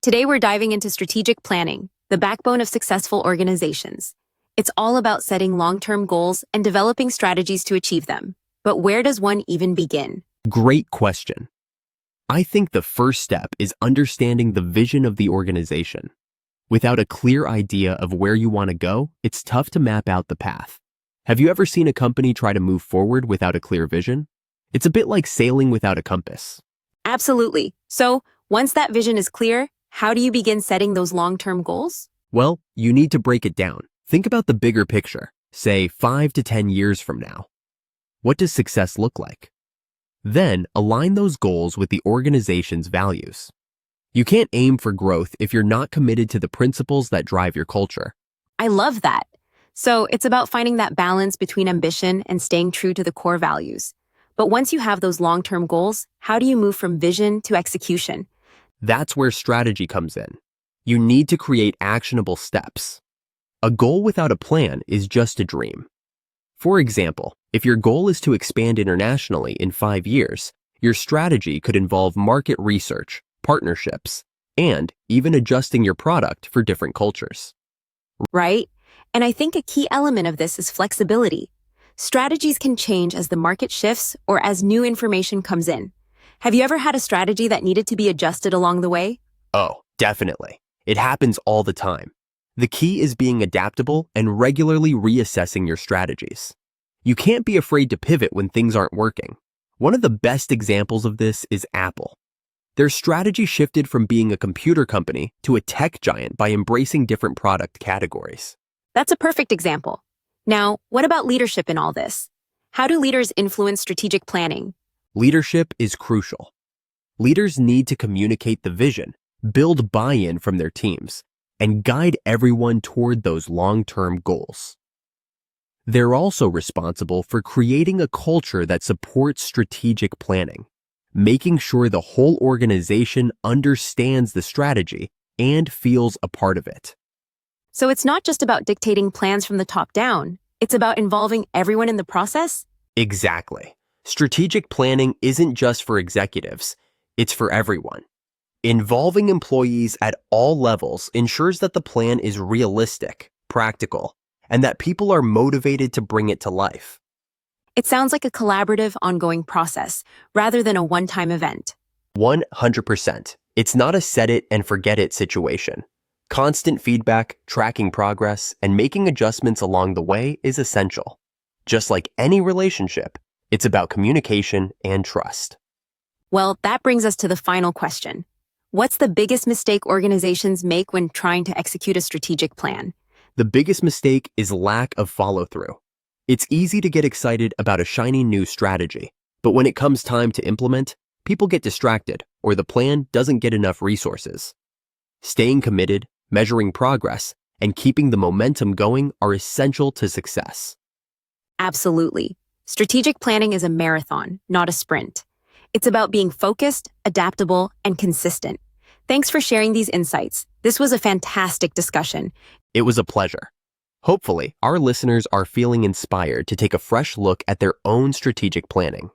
Today, we're diving into strategic planning, the backbone of successful organizations. It's all about setting long-term goals and developing strategies to achieve them. But where does one even begin? Great question. I think the first step is understanding the vision of the organization. Without a clear idea of where you want to go, it's tough to map out the path. Have you ever seen a company try to move forward without a clear vision? It's a bit like sailing without a compass. Absolutely. So, once that vision is clear, how do you begin setting those long-term goals? Well, you need to break it down. Think about the bigger picture, say 5 to 10 years from now. What does success look like? Then align those goals with the organization's values. You can't aim for growth if you're not committed to the principles that drive your culture. I love that. So, it's about finding that balance between ambition and staying true to the core values. But once you have those long-term goals, how do you move from vision to execution? That's where strategy comes in. You need to create actionable steps. A goal without a plan is just a dream. For example, if your goal is to expand internationally in 5 years, your strategy could involve market research, partnerships, and even adjusting your product for different cultures. Right? And I think a key element of this is flexibility. Strategies can change as the market shifts or as new information comes in. Have you ever had a strategy that needed to be adjusted along the way? Oh, definitely. It happens all the time. The key is being adaptable and regularly reassessing your strategies. You can't be afraid to pivot when things aren't working. One of the best examples of this is Apple. Their strategy shifted from being a computer company to a tech giant by embracing different product categories. That's a perfect example. Now, what about leadership in all this? How do leaders influence strategic planning? Leadership is crucial. Leaders need to communicate the vision, build buy-in from their teams, and guide everyone toward those long-term goals. They're also responsible for creating a culture that supports strategic planning, making sure the whole organization understands the strategy and feels a part of it. So it's not just about dictating plans from the top down. It's about involving everyone in the process? Exactly. Strategic planning isn't just for executives, it's for everyone. Involving employees at all levels ensures that the plan is realistic, practical, and that people are motivated to bring it to life. It sounds like a collaborative, ongoing process, rather than a one-time event. 100%. It's not a set it and forget it situation. Constant feedback, tracking progress, and making adjustments along the way is essential. Just like any relationship, it's about communication and trust. Well, that brings us to the final question. What's the biggest mistake organizations make when trying to execute a strategic plan? The biggest mistake is lack of follow-through. It's easy to get excited about a shiny new strategy, but when it comes time to implement, people get distracted or the plan doesn't get enough resources. Staying committed, measuring progress, and keeping the momentum going are essential to success. Absolutely. Strategic planning is a marathon, not a sprint. It's about being focused, adaptable, and consistent. Thanks for sharing these insights. This was a fantastic discussion. It was a pleasure. Hopefully, our listeners are feeling inspired to take a fresh look at their own strategic planning.